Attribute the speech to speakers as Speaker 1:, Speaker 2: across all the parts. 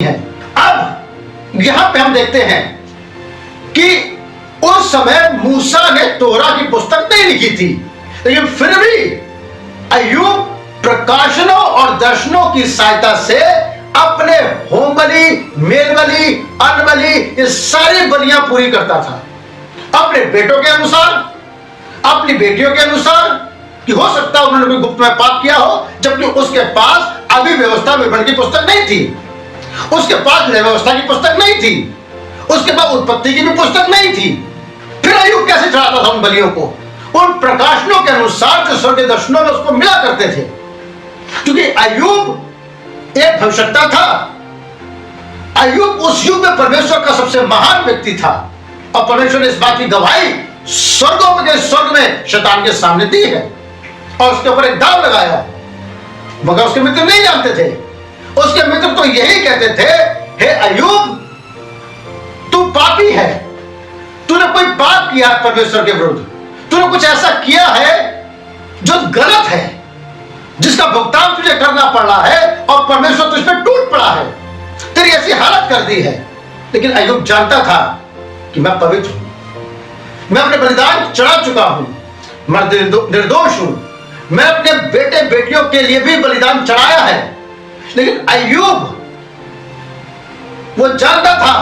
Speaker 1: है। अब यहां पे हम देखते हैं कि उस समय मूसा ने तोरा की पुस्तक नहीं लिखी थी, लेकिन फिर भी अय्यूब प्रकाशनों और दर्शनों की सहायता से अपने होम बलि, मेल बलि, अन्न बलि, ये सारी बलियां पूरी करता था अपने बेटों के अनुसार, अपनी बेटियों के अनुसार। कि हो सकता है उन्होंने कोई गुप्त में पाप किया हो, जबकि उसके पास अभी व्यवस्था विवरण की पुस्तक नहीं थी, उसके पास व्यवस्था की पुस्तक नहीं थी, उसके पास उत्पत्ति की भी पुस्तक नहीं थी। फिर अय्यूब कैसे चढ़ाता था उन बलियों को? उन प्रकाशनों के अनुसार जो स्वर्ग दर्शनों में उसको मिला करते थे। क्योंकि अय्यूब एक भविष्यता था, अय्यूब उस युग में परमेश्वर का सबसे महान व्यक्ति था, और परमेश्वर ने इस बात की गवाही स्वर्गों के स्वर्ग में शैतान के सामने दी है और उसके ऊपर एक दाव लगाया। मगर उसके मित्र नहीं जानते थे। उसके मित्र तो यही कहते थे, हे अय्यूब तू पापी है, तूने कोई पाप किया है परमेश्वर के विरुद्ध, तूने कुछ ऐसा किया है जो गलत है, जिसका भुगतान तुझे करना पड़ रहा है, और परमेश्वर तुझ पर टूट पड़ा है, तेरी ऐसी हालत कर दी है। लेकिन अय्यूब जानता था कि मैं पवित्र हूं, मैं अपने बलिदान चढ़ा चुका हूं, मैं निर्दोष हूं, मैं अपने बेटे बेटियों के लिए भी बलिदान चढ़ाया है। लेकिन अय्यूब वो जानता था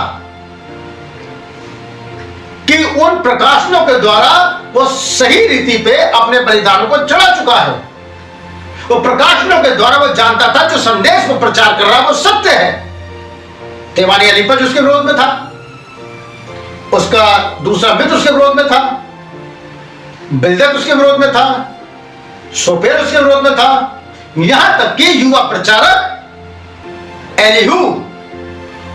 Speaker 1: कि उन प्रकाशनों के द्वारा वो सही रीति पे अपने बलिदानों को चढ़ा चुका है। वो प्रकाशनों के द्वारा वो जानता था जो संदेश को प्रचार कर रहा है वो सत्य है। तेमानी एलीपज उसके विरोध में था, उसका दूसरा मित्र उसके विरोध में था, बिल्दद उसके विरोध में था, सोपेर उसके विरोध में था, यहां तक कि युवा प्रचारक एलीहू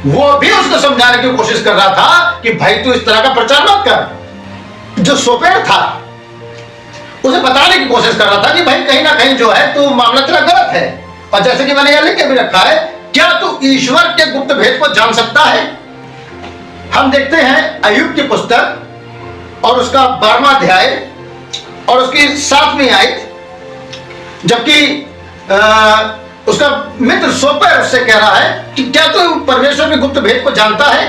Speaker 1: वो भी उसको समझाने की कोशिश कर रहा था कि भाई तू इस तरह का प्रचार मत कर। जो सोपेर था उसे बताने की कोशिश कर रहा था कि भाई कहीं ना कहीं जो है तू मामला तेरा गलत है, और जैसे कि मैंने यह लिख के भी रखा है, क्या तू ईश्वर के गुप्त भेद को जान सकता है? हम देखते हैं अय्यूब की पुस्तक और उसका 12वां अध्याय और उसकी 7वीं आयत, जबकि उसका मित्र सोपेर उससे कह रहा है कि क्या तू परमेश्वर के गुप्त भेद को जानता है?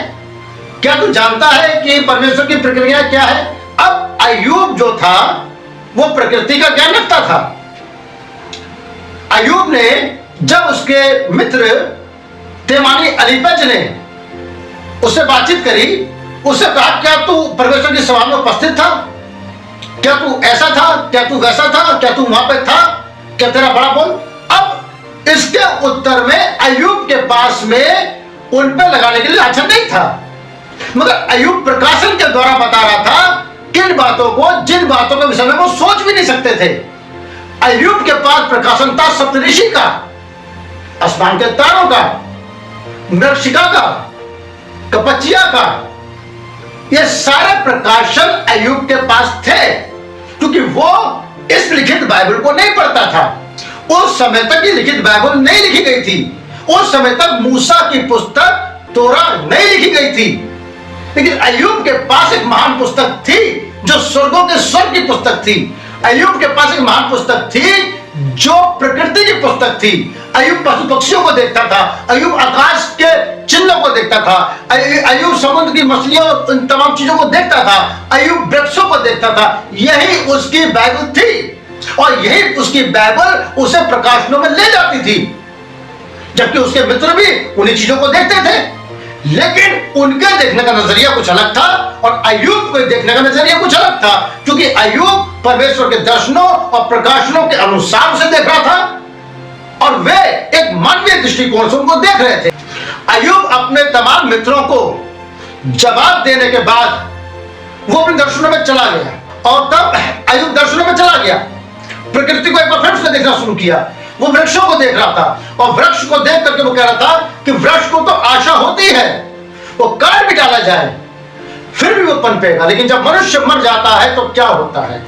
Speaker 1: क्या तू जानता है कि परमेश्वर की प्रक्रिया क्या है? अब अय्यूब जो था वो प्रकृति का ज्ञान रखता था। अय्यूब ने जब उसके मित्र तेमानी एलीपज ने उससे बातचीत करी, उससे कहा क्या तू परमेश्वर की सभा में उपस्थित था? क्या तू ऐसा था? क्या तू वैसा था? क्या तू वहां पे था? क्या तेरा बड़ा बोल? अब इसके उत्तर में अय्यूब के पास में उन पे लगाने के लिए लाछन नहीं था, मगर अय्यूब प्रकाशन के द्वारा बता रहा था किन बातों को, जिन बातों के विषय में वो सोच भी नहीं सकते थे। अय्यूब के पास प्रकाशन था सप्तऋषि का, आसमान के तारों का, नरशिका का, कपचिया का, ये सारे प्रकाशन अय्यूब के पास थे, क्योंकि वो इस लिखित बाइबल को नहीं पढ़ता था। उस समय तक ये लिखित बाइबल नहीं लिखी गई थी, उस समय तक मूसा की पुस्तक तोरा नहीं लिखी गई थी। लेकिन अय्यूब के पास एक महान पुस्तक थी जो स्वर्गों के स्वर्ग की पुस्तक थी। अय्यूब के पास एक महान पुस्तक थी जो प्रकृति की पुस्तक थी। अय्यूब पशु पक्षियों को देखता था, अय्यूब आकाश के चिन्हों को देखता था, अय्यूब समुद्र की मछलियों और इन तमाम चीजों को देखता था, अय्यूब वृक्षों को देखता था। यही उसकी बाइबल थी, और यही उसकी बाइबल उसे प्रकाशनों में ले जाती थी, जबकि उसके मित्र भी उन्हीं चीजों को देखते थे। लेकिन उनके देखने का नजरिया कुछ अलग था और अय्यूब को देखने का नजरिया कुछ अलग था, क्योंकि अय्यूब परमेश्वर के दर्शनों और प्रकाशनों के अनुसार उसे देख रहा था, और वे एक मानवीय दृष्टिकोण से उनको देख रहे थे। अय्यूब अपने तमाम मित्रों को जवाब देने के बाद वो अपने दर्शनों में चला गया, और तब अय्यूब दर्शनों में चला गया, प्रकृति को एक बार फिर से देखना शुरू किया। वो वृक्षों को देख रहा था, और वृक्ष को देख करके वो कह रहा था कि वृक्ष को तो आशा होती है, वो काट भी डाला जाए फिर भी वो पनपेगा, लेकिन जब मनुष्य मर जाता है तो क्या होता है।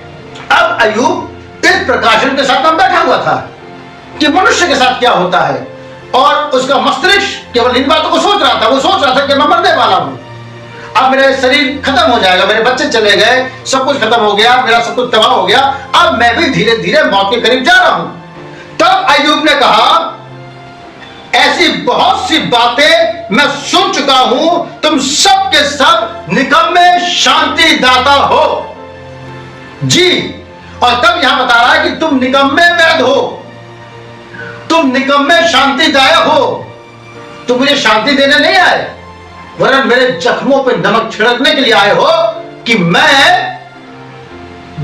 Speaker 1: अब अय्यूब इस प्रकाशन के साथ में बैठा हुआ था कि मनुष्य के साथ क्या होता है, और उसका मस्तिष्क केवल इन बातों को सोच रहा था। वो सोच रहा था कि मैं मरने वाला हूं, अब मेरा शरीर खत्म हो जाएगा, मेरे बच्चे चले गए, सब कुछ खत्म हो गया, मेरा सब कुछ तबाह हो गया, अब मैं भी धीरे धीरे मौत के करीब जा रहा हूं। तब अय्यूब ने कहा ऐसी बहुत सी बातें मैं सुन चुका हूं, तुम सब के सब निकम्मे शांति दाता हो। जी, और तब यहां बता रहा है कि तुम निकम्मे वैद हो, तुम निकम्मे शांतिदायक हो। तुम मुझे शांति देने नहीं आए, वरन मेरे जख्मों पे नमक छिड़कने के लिए आए हो कि मैं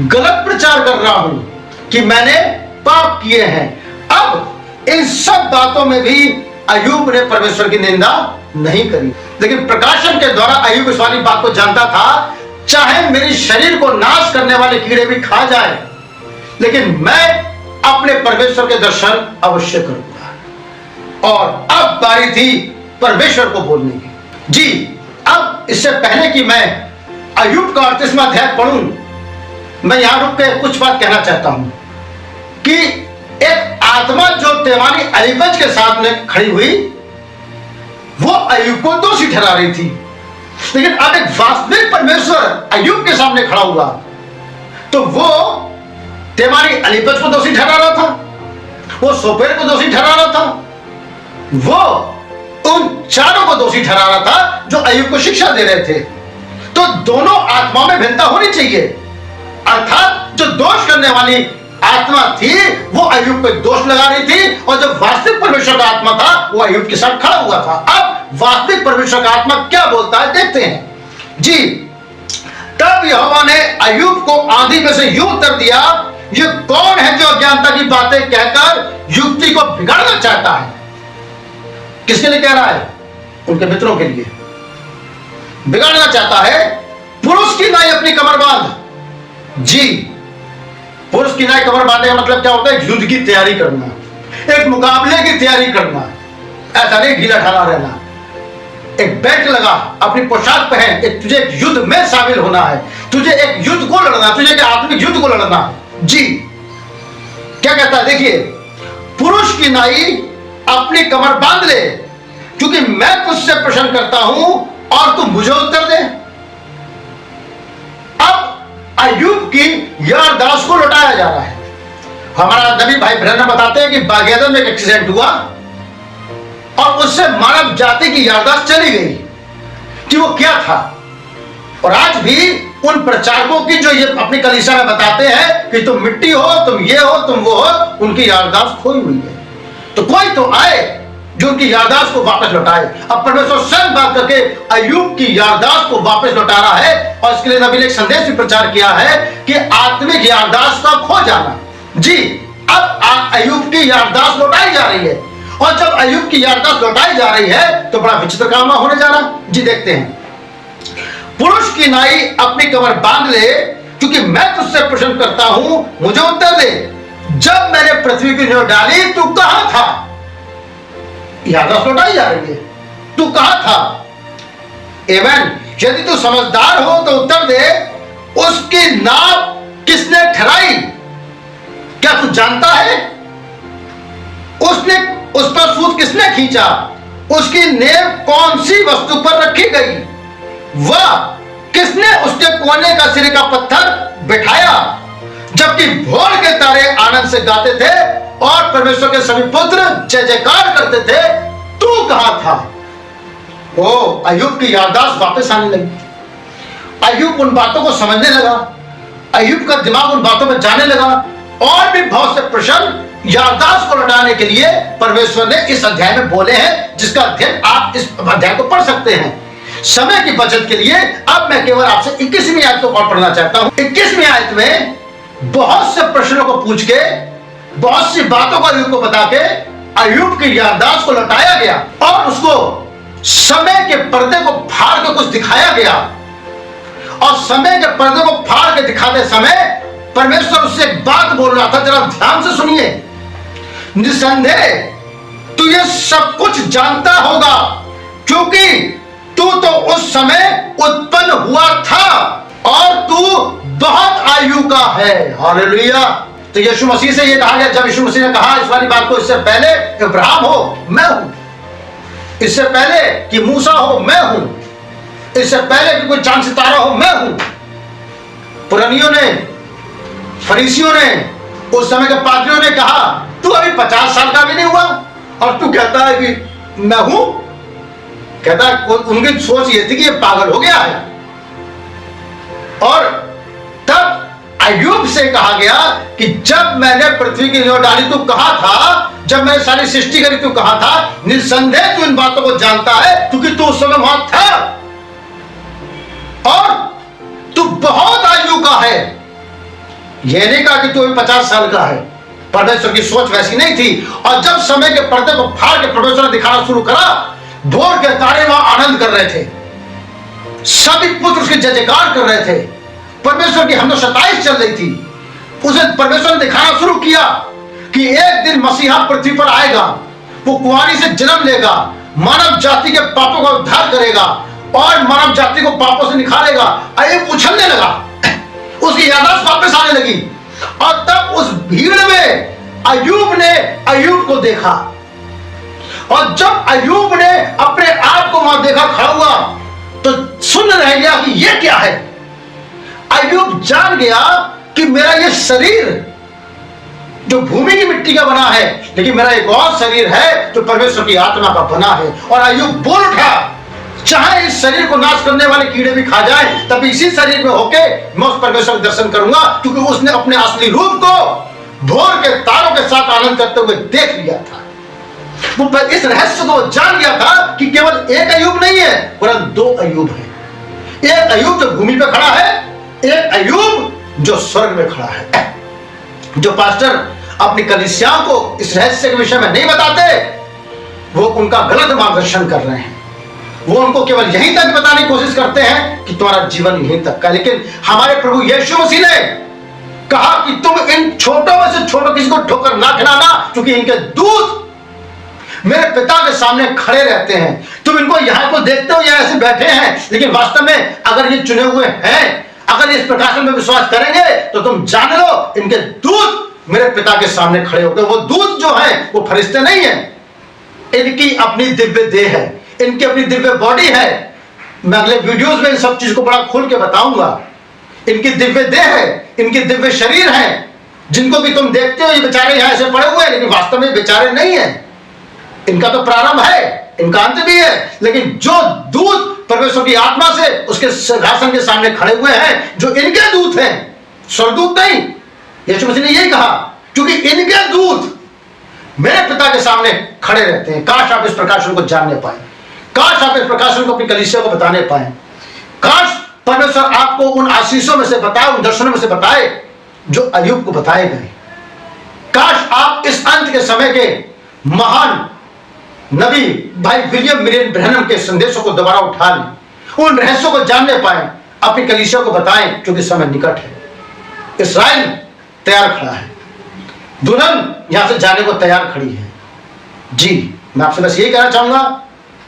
Speaker 1: गलत प्रचार कर रहा हूं, कि मैंने पाप किए हैं। अब इन सब बातों में भी अय्यूब ने परमेश्वर की निंदा नहीं करी, लेकिन प्रकाशन के द्वारा अय्यूब इस वाली बात को जानता था, चाहे मेरे शरीर को नाश करने वाले कीड़े भी खा जाए, लेकिन मैं अपने परमेश्वर के दर्शन अवश्य करूंगा। और अब बारी थी परमेश्वर को बोलने की। जी, अब इससे पहले कि मैं अय्यूब का 38वां अध्याय पढ़ूं, मैं यहां रुक के कुछ बात कहना चाहता हूं कि एक आत्मा जो तेमानी एलीफज के साथ में खड़ी हुई, वो अय्यूब को दोषी ठहरा रही थी। लेकिन अब एक वास्तविक परमेश्वर अय्यूब के सामने खड़ा हुआ, तो वो तेमानी एलीफज को दोषी ठहरा रहा था, वो सोपेर को दोषी ठहरा रहा था, वो उन चारों को दोषी ठहरा रहा था जो अय्यूब को शिक्षा दे रहे थे। तो दोनों आत्माओं में भिन्नता होनी चाहिए, अर्थात जो दोष करने वाली आत्मा थी वो अय्यूब पे दोष लगा रही थी, और जो वास्तविक परमेश्वर का आत्मा था वो अय्यूब के साथ खड़ा हुआ था। अब वास्तविक परमेश्वर का आत्मा क्या बोलता है देखते हैं। जी, तब यहोवा ने अय्यूब को आंधी में से यूं उत्तर दिया, ये कौन है जो अज्ञानता की बातें कहकर युक्ति को बिगाड़ना चाहता है? किसके लिए कह रहा है? उनके मित्रों के लिए। बिगाड़ना चाहता है, पुरुष की नाई अपनी कमर बांध। जी, पुरुष की नाई कमर बांधने का मतलब क्या होता है? युद्ध की तैयारी करना, एक मुकाबले की तैयारी करना, ऐसा नहीं ढीला ढाला रहना। एक बेल्ट लगा, अपनी पोशाक पहन, एक तुझे एक युद्ध में शामिल होना है, तुझे एक युद्ध को लड़ना, तुझे एक आत्मिक युद्ध को लड़ना। जी, क्या कहता है देखिए, पुरुष की नाई अपनी कमर बांध ले, क्योंकि मैं तुझसे प्रश्न करता हूं और तू मुझे उत्तर दे। अय्यूब की यारदाश्त को लौटाया जा रहा है। हमारा नबी भाई ब्रैनम बताते हैं कि बागेदन में एक एक्सीडेंट हुआ और उससे मानव जाति की यारदाश्त चली गई कि वो क्या था। और आज भी उन प्रचारकों की जो ये अपनी कलीसिया में बताते हैं कि तुम मिट्टी हो, तुम ये हो, तुम वो हो, उनकी यारदाश्त खोई हुई है। तो कोई तो आए जो उनकी यारदाश्त को वापस लौटाए। अब परमेश्वर स्वयं बात करके अय्यूब की यारदाश्त को वापस लौटा रहा है, और इसके लिए नबी ने एक संदेश भी प्रचार किया है कि आत्मिक यारदाश्त का खो जाना। जी, अब अय्यूब की यारदाश्त लौटाई जा रही है, और जब अय्यूब की यारदाश्त लौटाई जा रही है तो बड़ा विचित्र काम होने जा रहा। जी, देखते हैं, पुरुष की नाई अपनी कमर बांध ले, क्योंकि मैं तुझसे प्रश्न करता हूं, मुझे उत्तर दे। जब मैंने पृथ्वी की नींव डाली तू कहां था? याददाश्त लौटाई जा रही है, तू कहां था? एवन, यदि तू समझदार हो तो उत्तर दे, उसकी नाप किसने ठहराई? क्या तू जानता है? उसने उस पर सूत किसने खींचा? उसकी नेव कौन सी वस्तु पर रखी गई? वह किसने उसके कोने का सिरे का पत्थर बिठाया? जबकि भोर के तारे आनंद से गाते थे और परमेश्वर के सभी पुत्र जय जयकार करते थे, तू कहां था? ओ, अय्यूब की याददाश्त वापस आने लगी। अय्यूब उन बातों को समझने लगा, अय्यूब का दिमाग उन बातों में जाने लगा, और भी बहुत से प्रश्न याददाश्त को लौटाने के लिए परमेश्वर ने इस अध्याय में बोले हैं, जिसका अध्ययन आप इस अध्याय को पढ़ सकते हैं। समय की बचत के लिए अब मैं केवल आपसे 21वीं आयत को और पढ़ना चाहता हूं। 21वीं आयत में बहुत से प्रश्नों को पूछ के, बहुत सी बातों को अय्यूब को बता के अय्यूब की याददाश्त को लौटाया गया, और उसको समय के पर्दे को फाड़ के कुछ दिखाया गया। और समय के पर्दे को फाड़ के दिखाते समय परमेश्वर उससे एक बात बोल रहा था, जरा ध्यान से सुनिए। निसंदेह तू ये सब कुछ जानता होगा, क्योंकि तू तो उस समय उत्पन्न हुआ था और तू बहुत आयु का है। हालेलुया। तो यीशु मसीह से ये कहा गया, जब यीशु मसीह ने कहा इस वाली बात को, इससे पहले अब्राहम हो मैं हूं, इससे पहले कि मूसा हो मैं हूं, इससे पहले कि कोई चांद सितारा हो मैं हूं। पुरानियों ने, फरीसियों ने, उस समय के पादरियों ने कहा तू अभी 50 साल का भी नहीं हुआ और तू कहता है कि मैं हूं। कहता है उनकी सोच ये थी कि ये पागल हो गया है। और तब अय्यूब से कहा गया कि जब मैंने पृथ्वी की नींव डाली तू कहा था, जब मैंने सारी सृष्टि करी तू कहा था। निस्संदेह तू इन बातों को जानता है क्योंकि तू उस समय वहां था और तू बहुत आयु का है। यह नहीं कहा कि तू 50 साल का है। परमेश्वर की सोच वैसी नहीं थी। और जब समय के पर्दे को फाड़ के परमेश्वर ने दिखाना शुरू करा, भोर के तारे वहां आनंद कर रहे थे, सभी पुत्र उसके जय जयकार कर रहे थे, परमेश्वर की हमने 27 चल रही थी। उसे परमेश्वर ने दिखाना शुरू किया कि एक दिन मसीहा पृथ्वी पर आएगा, वो कुंवारी से जन्म लेगा, मानव जाति के पापों का उद्धार करेगा और मानव जाति को पापों से निकालेगा। अय्यूब उछलने लगा, उसकी याददाश्त वापस आने लगी। और तब उस भीड़ में अय्यूब ने अय्यूब को देखा। और जब अय्यूब ने अपने आप को वहां देखा खड़ा हुआ तो सुन रह गया कि यह क्या है। अय्यूब जान गया कि मेरा यह शरीर जो भूमि की मिट्टी का बना है, लेकिन मेरा एक और शरीर है जो परमेश्वर की आत्मा का बना है। और अय्यूब बोल उठा, चाहे इस शरीर को नाश करने वाले कीड़े भी खा जाए, तब इसी शरीर में होके मैं उस परमेश्वर का दर्शन करूंगा, क्योंकि उसने अपने असली रूप को भोर के तारों के साथ आनंद करते हुए देख लिया था। वो इस रहस्य को जान गया था कि केवल एक अय्यूब नहीं है, वरन 2 अय्यूब है। एक अय्यूब जो भूमि पे खड़ा है, एक अय्यूब जो स्वर्ग में खड़ा है। जो पास्टर अपनी कलीसियाओं को इस रहस्य के विषय में नहीं बताते, वो उनका गलत मार्गदर्शन कर रहे हैं। वो उनको केवल यहीं तक बताने की कोशिश करते हैं कि तुम्हारा जीवन यहीं तक का। लेकिन हमारे प्रभु यीशु मसीह ने कहा कि तुम इन छोटों में से छोटों किसी को ठोकर ना खिलाना, क्योंकि इनके दूत मेरे पिता के सामने खड़े रहते हैं। तुम इनको यहाँ को देखते हो, यहाँ ऐसे बैठे हैं, लेकिन वास्तव में अगर ये चुने हुए हैं, अगर इस प्रकाशन में विश्वास करेंगे तो तुम जान लो इनके दूत मेरे पिता के सामने खड़े होते हैं। वो दूत जो हैं वो फरिश्ते नहीं है, इनकी अपनी दिव्य देह है, इनकी अपनी दिव्य बॉडी है। मैं अगले वीडियोस में इन सब चीज को बड़ा खोल के बताऊंगा। इनकी दिव्य देह है, इनकी दिव्य शरीर है, जिनको भी तुम देखते हो ये बेचारे यहाँ ऐसे पड़े हुए हैं, लेकिन वास्तव में बेचारे नहीं है। इनका तो प्रारंभ है, इनका अंत भी है। लेकिन जो दूत परमेश्वर की आत्मा से उसके सिंहासन के सामने खड़े हुए हैं, जो इनके दूत हैं, स्वर्गदूत नहीं। यीशु मसीह ने यही कहा, क्योंकि इनके दूत मेरे पिता के सामने खड़े रहते हैं। काश आप इस प्रकाशन को जानने पाए, काश आप इस प्रकाशन को अपनी कलीसिया को बताने पाए, काश परमेश्वर आपको उन आशीषों में से बताए, उन दर्शनों में से बताए जो अय्यूब को बताए गए। काश आप इस अंत के समय के महान नबी भाई विलियम मिरियन ब्रैनम के संदेशों को दोबारा उठा लें, उन रहस्यों को जानने पाए, अपनी कलीसिया को बताएं, क्योंकि समय निकट है। इस्राएल तैयार खड़ा है, दुल्हन यहां से जाने को तैयार खड़ी है। जी, मैं आपसे बस यही कहना चाहूंगा,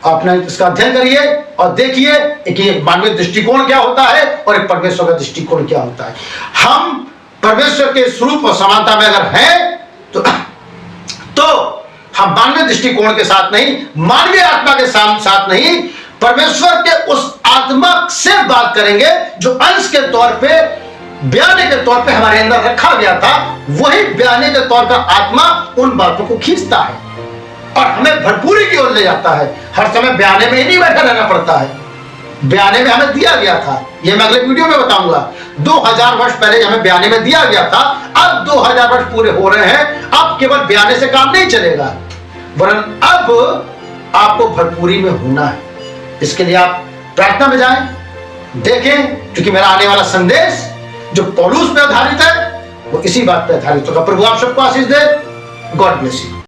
Speaker 1: अपना इसका अध्ययन करिए और देखिए कि एक मानवीय दृष्टिकोण क्या होता है और एक परमेश्वर का दृष्टिकोण क्या होता है। हम परमेश्वर के स्वरूप और समानता में अगर हैं तो हम मानवीय दृष्टिकोण के साथ नहीं, मानवीय आत्मा के साथ नहीं, परमेश्वर के उस आत्मा से बात करेंगे जो अंश के तौर पे, बयाने के तौर पे हमारे अंदर रखा गया था। वही बयाने के तौर का आत्मा उन बातों को खींचता है और हमें भरपूरी की ओर ले जाता है। हर समय बयाने में ही नहीं बैठा रहना पड़ता है, बयाने में हमें दिया गया था, यह मैं अगले वीडियो में बताऊंगा। 2000 वर्ष पहले हमें बयाने में दिया गया था, अब 2000 वर्ष पूरे हो रहे हैं, अब केवल बयाने से काम नहीं चलेगा, वरन अब आपको भरपूरी में होना है। इसके लिए आप प्रार्थना में जाएं, देखें, क्योंकि मेरा आने वाला संदेश जो पौलुस पे आधारित है वो इसी बात पे आधारित होगा। प्रभु आप सबको आशीष दे। God bless you.